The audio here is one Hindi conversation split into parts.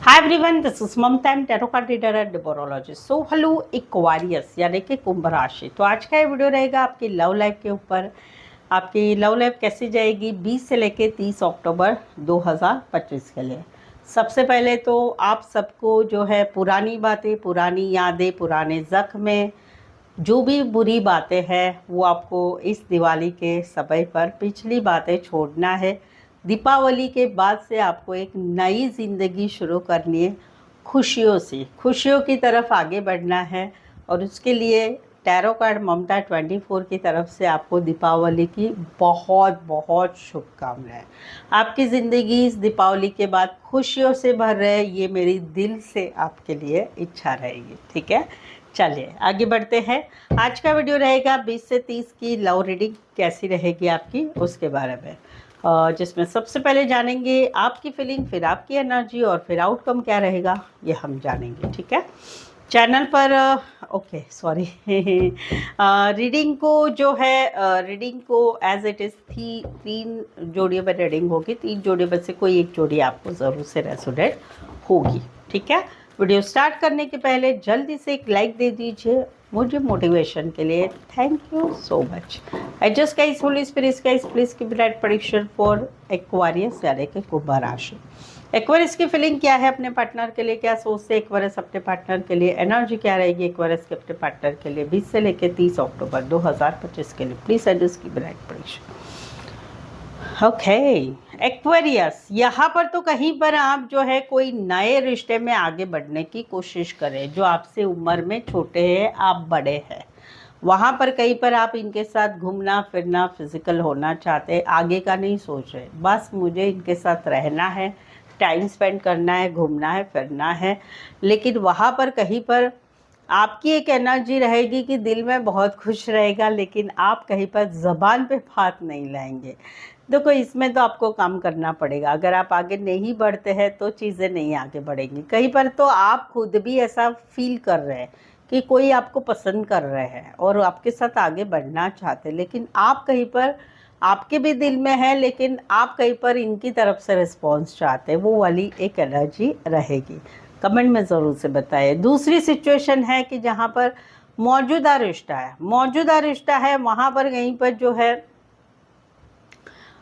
Hi everyone, this is Mamta M tarot card reader and numerologist. So hello Aquarius यानी कि कुंभ राशि। तो आज का ये वीडियो रहेगा आपकी लव लाइफ के ऊपर। आपकी लव लाइफ कैसी जाएगी 20 से लेके 30 अक्टूबर 2025 के लिए। सबसे पहले तो आप सबको जो है पुरानी बातें, पुरानी यादें, पुराने जख्म, जो भी बुरी बातें हैं वो आपको इस दिवाली के समय पर पिछली बातें छोड़ना है। दीपावली के बाद से आपको एक नई ज़िंदगी शुरू करनी है, खुशियों से, खुशियों की तरफ आगे बढ़ना है। और उसके लिए टैरो कार्ड ममता 24 की तरफ से आपको दीपावली की बहुत बहुत शुभकामनाएं। आपकी ज़िंदगी इस दीपावली के बाद खुशियों से भर रहे, ये मेरी दिल से आपके लिए इच्छा रहेगी। ठीक है, चलिए आगे बढ़ते हैं। आज का वीडियो रहेगा 20 से 30 की लव रीडिंग कैसी रहेगी आपकी, उसके बारे में, जिसमें सबसे पहले जानेंगे आपकी फीलिंग, फिर आपकी एनर्जी और फिर आउटकम क्या रहेगा ये हम जानेंगे। ठीक है, चैनल पर ओके सॉरी रीडिंग को जो है रीडिंग को एज इट इज़ तीन जोड़ियों में रीडिंग होगी। 3 जोड़ियों में से कोई एक जोड़ी आपको ज़रूर से रेसोनेट होगी। ठीक है, वीडियो स्टार्ट करने के पहले जल्दी से एक लाइक दे दीजिए मुझे मोटिवेशन के लिए। Thank you so much. I just guys Holi spirit guys please keep right prediction for Aquarius यानी कि कुंभ राशि। एक्वेरियस की फीलिंग क्या है अपने पार्टनर के लिए, क्या सोचते हैं एक्वेरियस अपने पार्टनर के लिए, एनर्जी क्या रहेगी एक्वेरियस के अपने पार्टनर के लिए 20 से लेकर 30 अक्टूबर 2025 के लिए। Please I just keep right prediction. Okay Aquarius, यहाँ पर तो कहीं पर आप जो है कोई नए रिश्ते में आगे बढ़ने की कोशिश करें। जो आपसे उम्र में छोटे हैं, आप बड़े हैं, वहाँ पर कहीं पर आप इनके साथ घूमना फिरना, फिजिकल होना चाहते हैं, आगे का नहीं सोच रहे। बस मुझे इनके साथ रहना है, टाइम स्पेंड करना है, घूमना है, फिरना है। लेकिन वहाँ पर कहीं पर आपकी एक एनर्जी रहेगी कि दिल में बहुत खुश रहेगा, लेकिन आप कहीं पर ज़बान पे बात नहीं लाएंगे। देखो, इसमें तो आपको काम करना पड़ेगा। अगर आप आगे नहीं बढ़ते हैं तो चीज़ें नहीं आगे बढ़ेंगी। कहीं पर तो आप खुद भी ऐसा फील कर रहे हैं कि कोई आपको पसंद कर रहे हैं और आपके साथ आगे बढ़ना चाहते हैं, लेकिन आप कहीं पर, आपके भी दिल में है लेकिन आप कहीं पर इनकी तरफ से रिस्पॉन्स चाहते हैं। वो वाली एक एनर्जी रहेगी। कमेंट में ज़रूर से बताइए। दूसरी सिचुएशन है कि जहाँ पर मौजूदा रिश्ता है, मौजूदा रिश्ता है, वहाँ पर कहीं पर जो है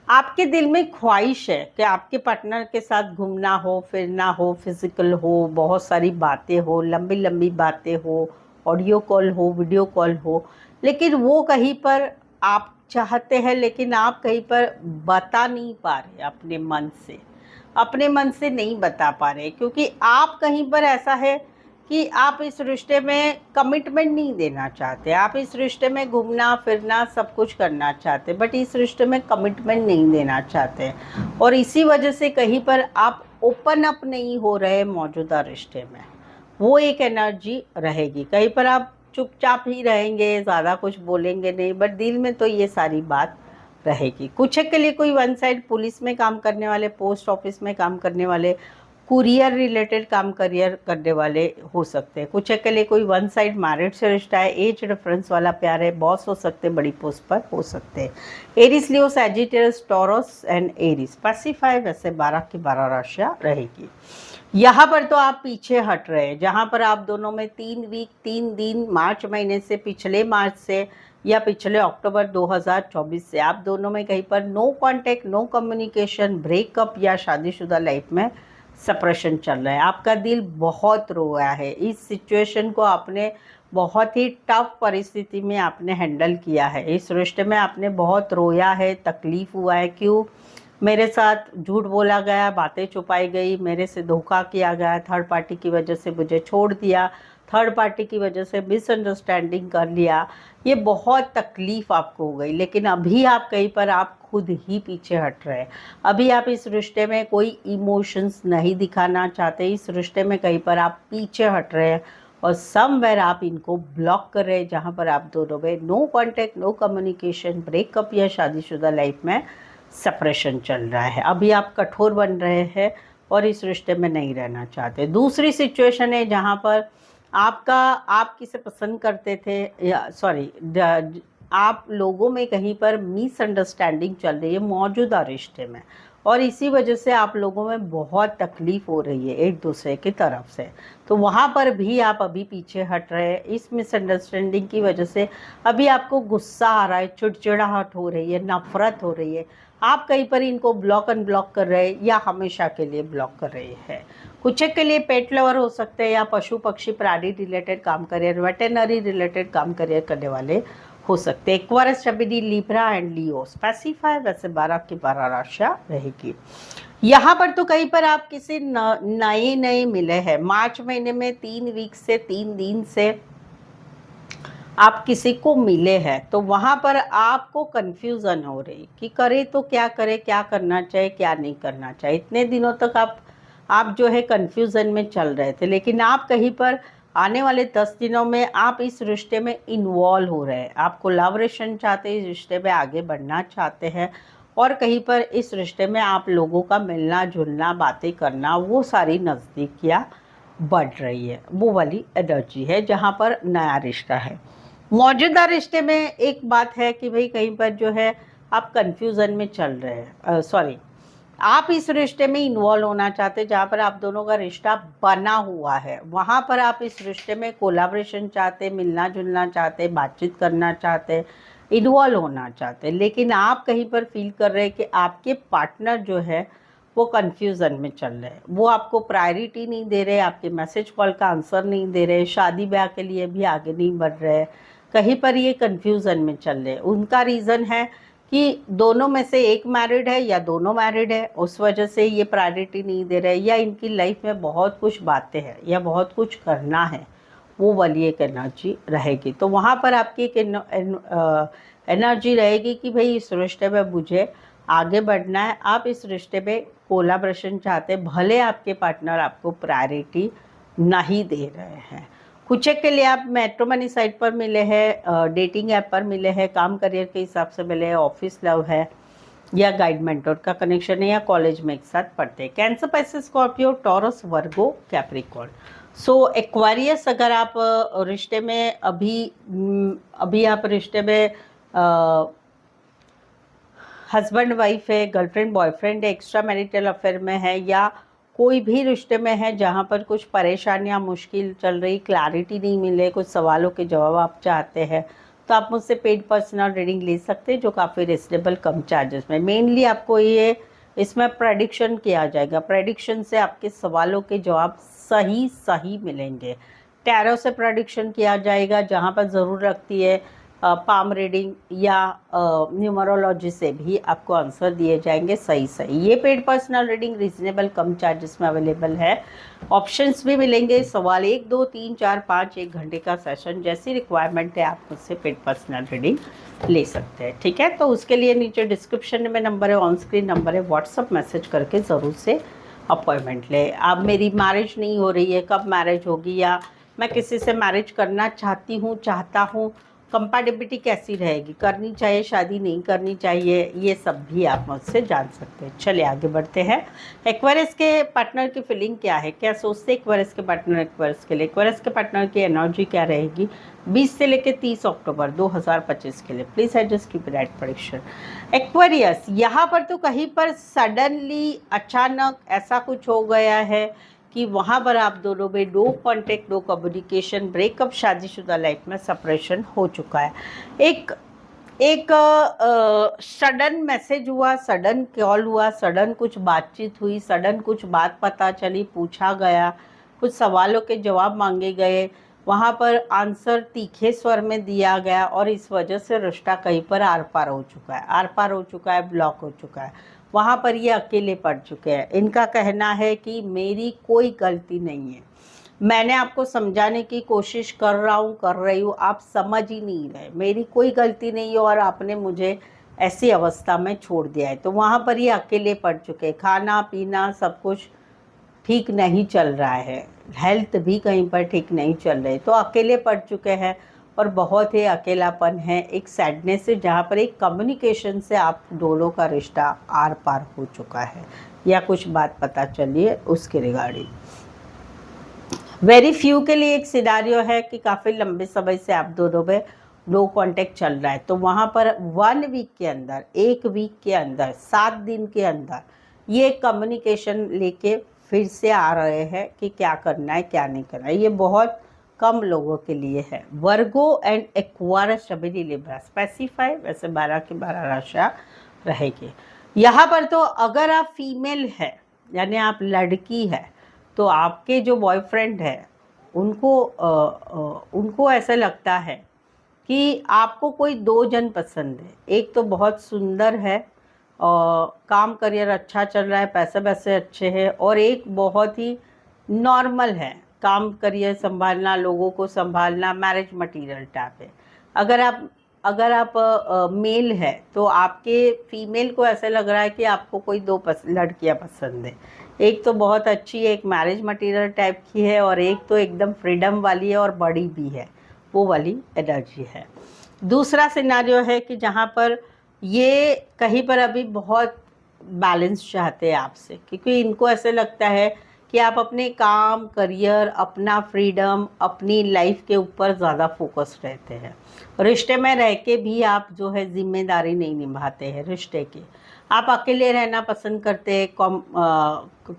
आपके दिल में ख्वाहिश है कि आपके पार्टनर के साथ घूमना हो, फिरना हो, फिजिकल हो, बहुत सारी बातें हो, लंबी लंबी बातें हो, ऑडियो कॉल हो, वीडियो कॉल हो, लेकिन वो कहीं पर आप चाहते हैं लेकिन आप कहीं पर बता नहीं पा रहे अपने मन से, अपने मन से नहीं बता पा रहे, क्योंकि आप कहीं पर ऐसा है कि आप इस रिश्ते में कमिटमेंट नहीं देना चाहते। आप इस रिश्ते में घूमना फिरना सब कुछ करना चाहते, बट इस रिश्ते में कमिटमेंट नहीं देना चाहते, और इसी वजह से कहीं पर आप ओपन अप नहीं हो रहे मौजूदा रिश्ते में। वो एक एनर्जी रहेगी। कहीं पर आप चुपचाप ही रहेंगे, ज़्यादा कुछ बोलेंगे नहीं, बट दिल में तो ये सारी बात रहेगी। कुछ के लिए कोई वन साइड पुलिस में काम करने वाले, पोस्ट ऑफिस में काम करने वाले, कुरियर रिलेटेड काम करियर करने वाले हो सकते हैं। कुछ के लिए कोई वन साइड मैरिड से रिश्ता है, एज डिफरेंस वाला प्यार है, बॉस हो सकते हैं, बड़ी पोस्ट पर हो सकते हैं। Aries, Leo, Sagittarius, Taurus and Aries specify, वैसे 12 की 12 राशियाँ रहेगी। यहाँ पर तो आप पीछे हट रहे हैं, जहाँ पर आप दोनों में 3 वीक 3 दिन मार्च महीने से, पिछले मार्च से या पिछले अक्टूबर 2024 से आप दोनों में कहीं पर no contact, no communication, breakup या शादीशुदा लाइफ में सेपरेशन चल रहा है। आपका दिल बहुत रोया है। इस सिचुएशन को आपने बहुत ही टफ परिस्थिति में आपने हैंडल किया है। इस रिश्ते में आपने बहुत रोया है, तकलीफ़ हुआ है। क्यों मेरे साथ झूठ बोला गया, बातें छुपाई गई, मेरे से धोखा किया गया, थर्ड पार्टी की वजह से मुझे छोड़ दिया, थर्ड पार्टी की वजह से मिसअंडरस्टैंडिंग कर लिया, ये बहुत तकलीफ़ आपको हो गई। लेकिन अभी आप कहीं पर आप खुद ही पीछे हट रहे हैं। अभी आप इस रिश्ते में कोई इमोशंस नहीं दिखाना चाहते। इस रिश्ते में कहीं पर आप पीछे हट रहे हैं और समवेयर आप इनको ब्लॉक कर रहे हैं, जहाँ पर आप दोनों में no contact, no communication, breakup या शादीशुदा लाइफ में सेपरेशन चल रहा है। अभी आप कठोर बन रहे हैं और इस रिश्ते में नहीं रहना चाहते। दूसरी सिचुएशन है जहाँ पर आप किसे पसंद करते थे, या सॉरी, आप लोगों में कहीं पर मिसअंडरस्टैंडिंग चल रही है मौजूदा रिश्ते में, और इसी वजह से आप लोगों में बहुत तकलीफ हो रही है एक दूसरे की तरफ से। तो वहाँ पर भी आप अभी पीछे हट रहे हैं। इस मिसअंडरस्टैंडिंग की वजह से अभी आपको गुस्सा आ रहा है, चिड़चिड़ाहट हो रही है, नफरत हो रही है। आप कहीं पर इनको ब्लॉक अनब्लॉक कर रहे हैं या हमेशा के लिए ब्लॉक कर रहे हैं। कुछ के लिए पेट लवर हो सकते हैं या पशु पक्षी प्राणी रिलेटेड काम करियर, वेटेनरी रिलेटेड काम करियर करने वाले हो सकते हैं। Aquarius, Gemini, Libra and Leo specify वैसे 12 की 12 राशियां रहेगी। यहाँ पर तो कहीं पर आप किसी नए मिले हैं। मार्च महीने में 3 वीक से 3 दिन से आप किसी को मिले हैं, तो वहाँ पर आपको कन्फ्यूज़न हो रही कि करे तो क्या करे, क्या करना चाहिए क्या नहीं करना चाहिए। इतने दिनों तक आप जो है कन्फ्यूज़न में चल रहे थे, लेकिन आप कहीं पर आने वाले 10 दिनों में आप इस रिश्ते में इन्वॉल्व हो रहे हैं। आप कोलैबोरेशन चाहते हैं, इस रिश्ते में आगे बढ़ना चाहते हैं, और कहीं पर इस रिश्ते में आप लोगों का मिलना जुलना, बातें करना, वो सारी नज़दीकियाँ बढ़ रही है। वो वाली एनर्जी है जहाँ पर नया रिश्ता है। मौजूदा रिश्ते में एक बात है कि भाई कहीं पर जो है आप कंफ्यूजन में चल रहे हैं, आप इस रिश्ते में इन्वॉल्व होना चाहते हैं जहाँ पर आप दोनों का रिश्ता बना हुआ है। वहाँ पर आप इस रिश्ते में कोलैबोरेशन चाहते, मिलना जुलना चाहते, बातचीत करना चाहते, इन्वॉल्व होना चाहते, लेकिन आप कहीं पर फील कर रहे हैं कि आपके पार्टनर जो है वो कन्फ्यूज़न में चल रहे हैं। वो आपको प्रायोरिटी नहीं दे रहे, आपके मैसेज कॉल का आंसर नहीं दे रहे, शादी ब्याह के लिए भी आगे नहीं बढ़ रहे, कहीं पर ये कन्फ्यूज़न में चल रहे। उनका रीज़न है कि दोनों में से एक मैरिड है या दोनों मैरिड है, उस वजह से ये प्रायोरिटी नहीं दे रहे, या इनकी लाइफ में बहुत कुछ बातें हैं या बहुत कुछ करना है, वो वाली एक एनर्जी रहेगी। तो वहाँ पर आपकी एक एनर्जी रहेगी कि भाई इस रिश्ते में मुझे आगे बढ़ना है। आप इस रिश्ते में कोलैबोरेशन चाहते, भले आपके पार्टनर आपको प्रायोरिटी नहीं दे रहे हैं। कुछ के लिए आप मैट्रिमोनी साइट पर मिले हैं, डेटिंग ऐप पर मिले हैं, काम करियर के हिसाब से मिले हैं, ऑफिस लव है या गाइड मेंटर का कनेक्शन है, या कॉलेज में एक साथ पढ़ते हैं। कैंसर, पाइसेस, स्कॉर्पियो, टॉरस, वर्गो, कैप्रिकॉर्न। सो एक्वारियस, अगर आप रिश्ते में अभी आप रिश्ते में हस्बैंड वाइफ है, गर्लफ्रेंड बॉयफ्रेंड है, एक्स्ट्रा मैरिटल अफेयर में है, या कोई भी रिश्ते में है जहाँ पर कुछ परेशानियाँ मुश्किल चल रही, क्लैरिटी नहीं मिले, कुछ सवालों के जवाब आप चाहते हैं, तो आप मुझसे पेड पर्सनल रीडिंग ले सकते हैं, जो काफ़ी रिजनेबल कम चार्जेस में। मेनली आपको ये इसमें प्रेडिक्शन किया जाएगा। प्रेडिक्शन से आपके सवालों के जवाब सही मिलेंगे। टैरो से प्रेडिक्शन किया जाएगा, जहाँ पर ज़रूर रखती है पाम रीडिंग या न्यूमरोलॉजी से भी आपको आंसर दिए जाएंगे सही। ये पेड पर्सनल रीडिंग रीजनेबल कम चार्जेस में अवेलेबल है। ऑप्शंस भी मिलेंगे, सवाल 1, 2, 3, 4, 5, 1 घंटे का सेशन, जैसी रिक्वायरमेंट है आप मुझसे पेड पर्सनल रीडिंग ले सकते हैं। ठीक है, तो उसके लिए नीचे डिस्क्रिप्शन में नंबर है, ऑन स्क्रीन नंबर है, व्हाट्सअप मैसेज करके ज़रूर से अपॉइंटमेंट ले। अब मेरी मैरिज नहीं हो रही है, कब मैरिज होगी, या मैं किसी से मैरिज करना चाहता हूँ, कंपैटिबिलिटी कैसी रहेगी, करनी चाहिए शादी, नहीं करनी चाहिए, ये सब भी आप मुझसे जान सकते हैं। चलिए आगे बढ़ते हैं। एक्वेरियस के पार्टनर की फीलिंग क्या है, क्या सोचते हैं एक्वेरियस के पार्टनर एक्वेरियस के लिए, एक्वेरियस के पार्टनर की एनर्जी क्या रहेगी 20 से लेकर 30 अक्टूबर 2025 के लिए। Please adjust keep right prediction. Aquarius, यहाँ पर तो कहीं पर सडनली अचानक ऐसा कुछ हो गया है कि वहाँ पर आप दोनों में no contact, no communication, breakup, शादीशुदा लाइफ में सेपरेशन हो चुका है। एक सडन मैसेज हुआ, सडन कॉल हुआ, सडन कुछ बातचीत हुई, सडन कुछ बात पता चली, पूछा गया, कुछ सवालों के जवाब मांगे गए, वहाँ पर आंसर तीखे स्वर में दिया गया, और इस वजह से रिश्ता कहीं पर आर पार हो चुका है, ब्लॉक हो चुका है। वहाँ पर ये अकेले पड़ चुके हैं। इनका कहना है कि मेरी कोई गलती नहीं है, मैंने आपको समझाने की कोशिश कर रही हूँ, आप समझ ही नहीं रहे, मेरी कोई गलती नहीं है और आपने मुझे ऐसी अवस्था में छोड़ दिया है। तो वहाँ पर ये अकेले पड़ चुके हैं। खाना पीना सब कुछ ठीक नहीं चल रहा है, हेल्थ भी कहीं पर ठीक नहीं चल रही, तो अकेले पड़ चुके हैं और बहुत ही अकेलापन है, एक सैडनेस है, जहाँ पर एक कम्युनिकेशन से आप दोनों का रिश्ता आर पार हो चुका है या कुछ बात पता चली है उसके रिगार्डिंग। वेरी फ्यू के लिए एक सिनारियो है कि काफ़ी लंबे समय से आप दोनों में नो कांटेक्ट चल रहा है, तो वहाँ पर 1 वीक के अंदर, 1 वीक के अंदर, 7 दिन के अंदर ये कम्युनिकेशन लेके फिर से आ रहे हैं कि क्या करना है क्या नहीं करना है। ये बहुत कम लोगों के लिए है। वर्गो एंड एक्वायरस शबरी लिब्रा स्पेसिफाई, वैसे 12 की 12 राशियाँ रहेगी यहाँ पर। तो अगर आप फीमेल है यानी आप लड़की है तो आपके जो बॉयफ्रेंड है उनको ऐसा लगता है कि आपको कोई 2 जन पसंद है। एक तो बहुत सुंदर है और काम करियर अच्छा चल रहा है, पैसे वैसे अच्छे हैं, और एक बहुत ही नॉर्मल है, काम करियर संभालना, लोगों को संभालना, मैरिज मटेरियल टाइप है। अगर आप मेल है तो आपके फीमेल को ऐसा लग रहा है कि आपको कोई 2 लड़कियां पसंद है। एक तो बहुत अच्छी है, एक मैरिज मटेरियल टाइप की है, और एक तो एकदम फ्रीडम वाली है और बड़ी भी है, वो वाली एनर्जी है। दूसरा सिनारियो है कि जहाँ पर ये कहीं पर अभी बहुत बैलेंस चाहते हैं आपसे, क्योंकि इनको ऐसे लगता है कि आप अपने काम, करियर, अपना फ्रीडम, अपनी लाइफ के ऊपर ज़्यादा फोकस रहते हैं। रिश्ते में रह के भी आप जो है जिम्मेदारी नहीं निभाते हैं रिश्ते की। आप अकेले रहना पसंद करते हैं,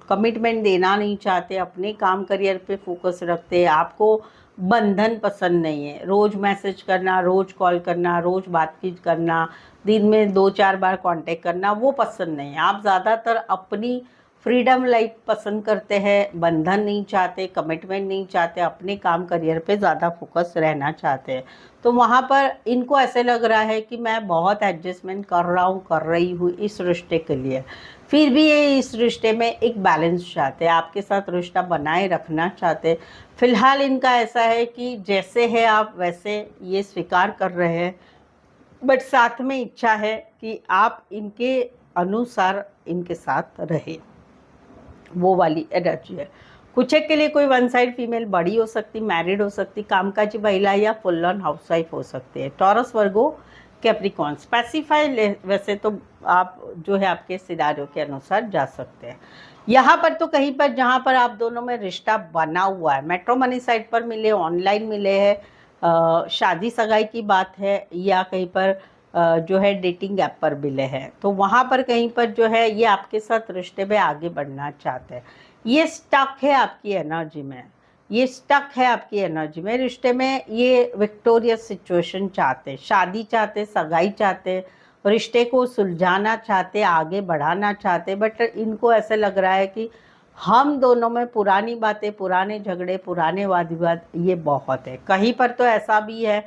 कमिटमेंट देना नहीं चाहते, अपने काम करियर पे फोकस रखते हैं। आपको बंधन पसंद नहीं है, रोज़ मैसेज करना, रोज़ कॉल करना, रोज़ बातचीत करना, दिन में 2-4 बार कांटेक्ट करना, वो पसंद नहीं है। आप ज़्यादातर अपनी फ्रीडम लाइफ पसंद करते हैं, बंधन नहीं चाहते, कमिटमेंट नहीं चाहते, अपने काम करियर पे ज़्यादा फोकस रहना चाहते हैं। तो वहाँ पर इनको ऐसे लग रहा है कि मैं बहुत एडजस्टमेंट कर रहा हूँ, कर रही हूँ इस रिश्ते के लिए, फिर भी ये इस रिश्ते में एक बैलेंस चाहते हैं, आपके साथ रिश्ता बनाए रखना चाहते हैं। फिलहाल इनका ऐसा है कि जैसे है आप वैसे ये स्वीकार कर रहे हैं, बट साथ में इच्छा है कि आप इनके अनुसार इनके साथ रहे, वो वाली एनर्जी है। कुछ एक के लिए कोई वन साइड फीमेल बड़ी हो सकती, मैरिड हो सकती, कामकाजी महिला या फुल ऑन हाउसवाइफ हो सकती है। टॉरस, वर्गो, कैप्रिकॉन स्पेसिफाई, वैसे तो आप जो है आपके सिनारियों के अनुसार जा सकते हैं। यहाँ पर तो कहीं पर जहाँ पर आप दोनों में रिश्ता बना हुआ है, मैट्रिमोनी साइट पर मिले, ऑनलाइन मिले हैं, शादी सगाई की बात है, या कहीं पर जो है डेटिंग ऐप पर मिले हैं, तो वहाँ पर कहीं पर जो है ये आपके साथ रिश्ते में आगे बढ़ना चाहते हैं। ये स्टक है आपकी एनर्जी में, ये स्टक है आपकी एनर्जी में, रिश्ते में ये विक्टोरियस सिचुएशन चाहते, शादी चाहते, सगाई चाहते, रिश्ते को सुलझाना चाहते, आगे बढ़ाना चाहते, बट इनको ऐसा लग रहा है कि हम दोनों में पुरानी बातें, पुराने झगड़े, पुराने वाद विवाद ये बहुत है। कहीं पर तो ऐसा भी है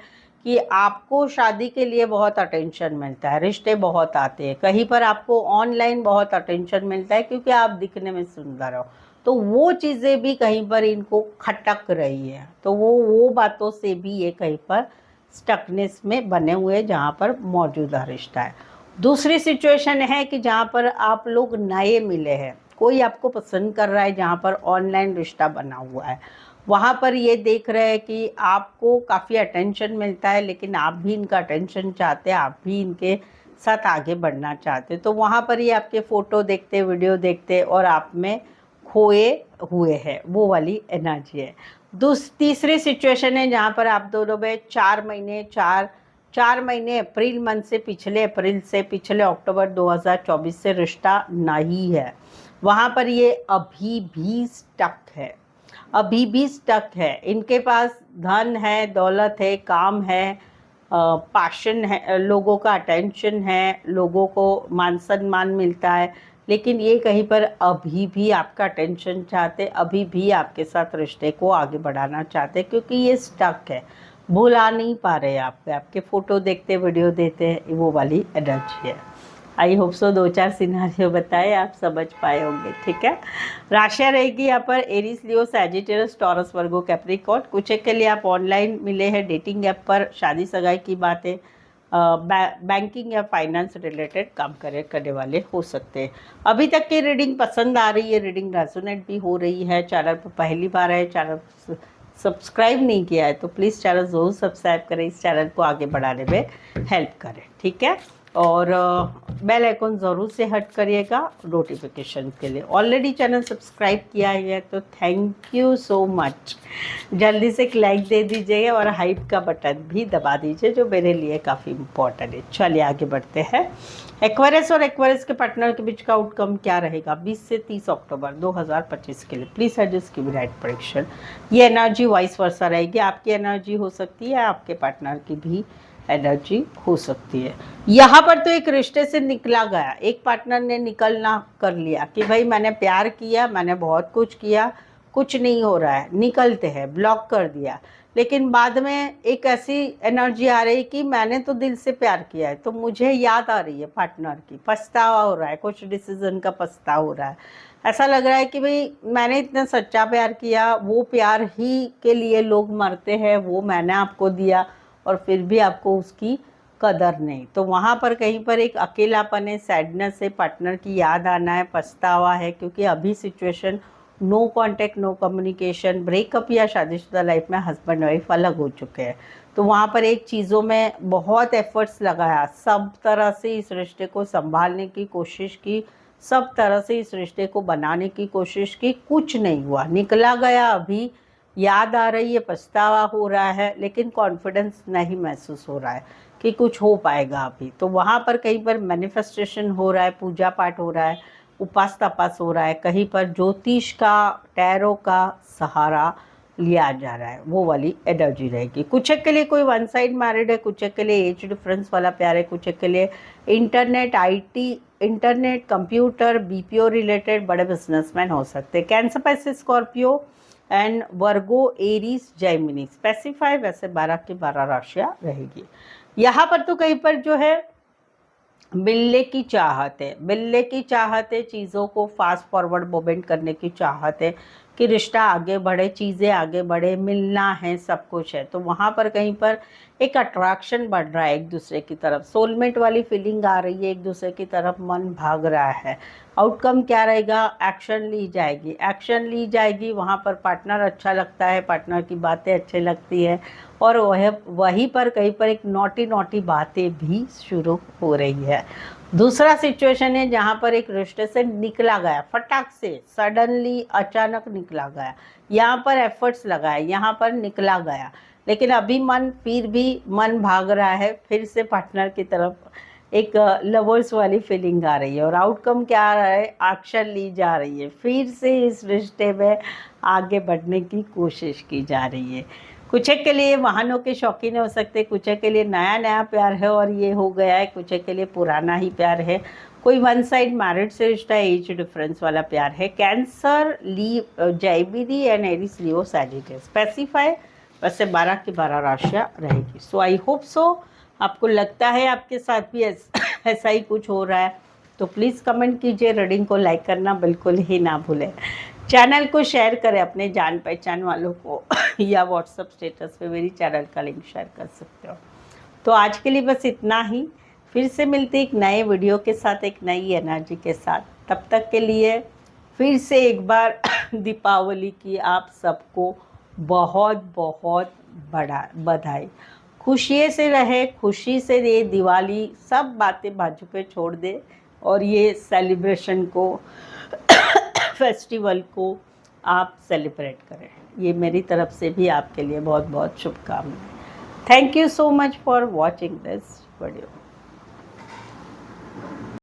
कि आपको शादी के लिए बहुत अटेंशन मिलता है, रिश्ते बहुत आते हैं, कहीं पर आपको ऑनलाइन बहुत अटेंशन मिलता है क्योंकि आप दिखने में सुंदर हो, तो वो चीज़ें भी कहीं पर इनको खटक रही है, तो वो बातों से भी ये कहीं पर स्टकनेस में बने हुए जहाँ पर मौजूदा रिश्ता है। दूसरी सिचुएशन है कि जहाँ पर आप लोग नए मिले हैं, कोई आपको पसंद कर रहा है, जहाँ पर ऑनलाइन रिश्ता बना हुआ है, वहाँ पर ये देख रहे हैं कि आपको काफ़ी अटेंशन मिलता है, लेकिन आप भी इनका अटेंशन चाहते हैं, आप भी इनके साथ आगे बढ़ना चाहते हैं, तो वहाँ पर ये आपके फ़ोटो देखते, वीडियो देखते और आप में खोए हुए हैं, वो वाली एनर्जी है। तीसरी सिचुएशन है जहाँ पर आप दोनों में 4 महीने अप्रैल मंथ से, पिछले अप्रैल से पिछले अक्टूबर 2024 से रिश्ता नहीं है। वहाँ पर ये अभी भी स्टक है, अभी भी स्टक है। इनके पास धन है, दौलत है, काम है, पैशन है, लोगों का अटेंशन है, लोगों को मान सम्मान मिलता है, लेकिन ये कहीं पर अभी भी आपका अटेंशन चाहते, अभी भी आपके साथ रिश्ते को आगे बढ़ाना चाहते, क्योंकि ये स्टक है, भुला नहीं पा रहे आपके फ़ोटो देखते, वीडियो देते हैं, वो वाली एनर्जी है। आई होप सो 2-4 सिनारियो बताए आप समझ पाए होंगे, ठीक है। राशियाँ रहेगी यहाँ पर एरीज, लियो, सैजिटेरियस, टॉरस, वर्गो, कैप्रिकॉर्न। कुछ एक के लिए आप ऑनलाइन मिले हैं, डेटिंग ऐप पर, शादी सगाई की बातें, बैंकिंग या फाइनेंस रिलेटेड काम करने वाले हो सकते हैं। अभी तक की रीडिंग पसंद आ रही है, रीडिंग रेजोनेट भी हो रही है, चैनल पर पहली बार है, चैनल सब्सक्राइब नहीं किया है तो प्लीज़ चैनल ज़रूर सब्सक्राइब करें, इस चैनल को आगे बढ़ाने में हेल्प करें, ठीक है। और बेल आइकन ज़रूर से हट करिएगा नोटिफिकेशन के लिए। ऑलरेडी चैनल सब्सक्राइब किया है तो थैंक यू सो मच। जल्दी से एक लाइक दे दीजिए और हाइप का बटन भी दबा दीजिए, जो मेरे लिए काफ़ी इम्पोर्टेंट है। चलिए आगे बढ़ते हैं। एक्वेरियस और एक्वेरियस के पार्टनर के बीच का आउटकम क्या रहेगा 20 से 30 अक्टूबर 2025 के लिए? प्लीज़ एडजस्ट की राइट प्रेडिक्शन। ये एनर्जी वाइस वर्सा रहेगी। आपकी एनर्जी हो सकती है, आपके पार्टनर की भी एनर्जी हो सकती है। यहाँ पर तो एक रिश्ते से निकला गया, एक पार्टनर ने निकलना कर लिया कि भाई मैंने प्यार किया, मैंने बहुत कुछ किया, कुछ नहीं हो रहा है, निकलते हैं, ब्लॉक कर दिया। लेकिन बाद में एक ऐसी एनर्जी आ रही कि मैंने तो दिल से प्यार किया है, तो मुझे याद आ रही है पार्टनर की, पछतावा हो रहा है, कुछ डिसीजन का पछतावा हो रहा है। ऐसा लग रहा है कि भाई मैंने इतना सच्चा प्यार किया, वो प्यार ही के लिए लोग मरते हैं, वो मैंने आपको दिया और फिर भी आपको उसकी कदर नहीं। तो वहाँ पर कहीं पर एक अकेलापन है, सैडनेस है, पार्टनर की याद आना है, पछतावा है, क्योंकि अभी situation no contact, no communication, breakup या शादीशुदा लाइफ में हस्बैंड वाइफ अलग हो चुके हैं। तो वहाँ पर एक चीज़ों में बहुत एफर्ट्स लगाया, सब तरह से इस रिश्ते को संभालने की कोशिश की, सब तरह से इस रिश्ते को बनाने की कोशिश की, कुछ नहीं हुआ, निकला गया। अभी याद आ रही है, पछतावा हो रहा है, लेकिन कॉन्फिडेंस नहीं महसूस हो रहा है कि कुछ हो पाएगा अभी। तो वहाँ पर कहीं पर मैनिफेस्टेशन हो रहा है, पूजा पाठ हो रहा है, उपास तपास हो रहा है, कहीं पर ज्योतिष का, टैरो का सहारा लिया जा रहा है, वो वाली एनर्जी रहेगी। कुछ के लिए कोई वन साइड मैरिड है, कुछ के लिए एज डिफरेंस वाला प्यार है, कुछ के लिए internet, IT, internet, computer, BPO related बड़े बिजनेसमैन हो सकते हैं। कैंसर, पैसे, Scorpio and Virgo, Aries, Gemini specify. वैसे 12 की 12 राशियाँ रहेगी। यहाँ पर तो कहीं पर जो है मिलने की चाहत है, मिलने की चाहत है, चीज़ों को फास्ट फॉरवर्ड मूवमेंट करने की चाहत है कि रिश्ता आगे बढ़े, चीज़ें आगे बढ़े, मिलना है, सब कुछ है। तो वहाँ पर कहीं पर एक अट्रैक्शन बढ़ रहा है एक दूसरे की तरफ, सोलमेट वाली फीलिंग आ रही है, एक दूसरे की तरफ मन भाग रहा है। आउटकम क्या रहेगा? एक्शन ली जाएगी, एक्शन ली जाएगी। वहाँ पर पार्टनर अच्छा लगता है, पार्टनर की बातें अच्छी लगती है, और वहीं पर कहीं पर एक नॉटी नॉटी बातें भी शुरू हो रही है। दूसरा सिचुएशन है जहाँ पर एक रिश्ते से निकला गया, फटाक से, सडनली, अचानक निकला गया। यहाँ पर एफर्ट्स लगाए, यहाँ पर निकला गया, लेकिन अभी मन, फिर भी मन भाग रहा है, फिर से पार्टनर की तरफ एक लवर्स वाली फीलिंग आ रही है। और आउटकम क्या आ रहा है? एक्शन ली जा रही है, फिर से इस रिश्ते में आगे बढ़ने की कोशिश की जा रही है। कुछ के लिए वाहनों के शौकीन हो सकते, कुछ के लिए नया नया प्यार है और ये हो गया है, कुछ के लिए पुराना ही प्यार है। कोई वन साइड मैरिड से रिश्ता, एज डिफरेंस वाला प्यार है। Cancer, Gemini and Aries, Leo, Sagittarius specify. वैसे 12 की 12 राशियाँ रहेगी। सो आई होप सो आपको लगता है आपके साथ भी ऐसा ही कुछ हो रहा है, तो प्लीज़ कमेंट कीजिए। रीडिंग को लाइक करना बिल्कुल ही ना भूलें। चैनल को शेयर करें अपने जान पहचान वालों को या व्हाट्सएप स्टेटस पे मेरी चैनल का लिंक शेयर कर सकते हो। तो आज के लिए बस इतना ही। फिर से मिलते एक नए वीडियो के साथ, एक नई एनर्जी के साथ। तब तक के लिए फिर से एक बार दीपावली की आप सबको बहुत बहुत बड़ा बधाई। खुशी से रहे, खुशी से ये दिवाली सब बातें बाजू पे छोड़ दे और ये सेलिब्रेशन को फेस्टिवल को आप सेलिब्रेट करें। ये मेरी तरफ से भी आपके लिए बहुत बहुत शुभकामनाएं। Thank you so much for watching this video.